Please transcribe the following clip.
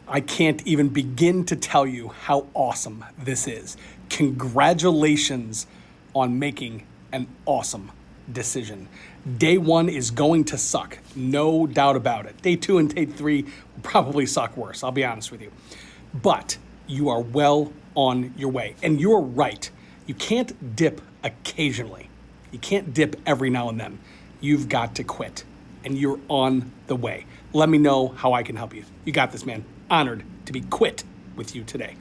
I can't even begin to tell you how awesome this is. Congratulations on making an awesome decision. Day 1 is going to suck, no doubt about it. Day 2 and day 3 will probably suck worse, I'll be honest with you. But you are well on your way. And you're right. You can't dip occasionally. You can't dip every now and then. You've got to quit. And you're on the way. Let me know how I can help you. You got this, man. Honored to be quit with you today.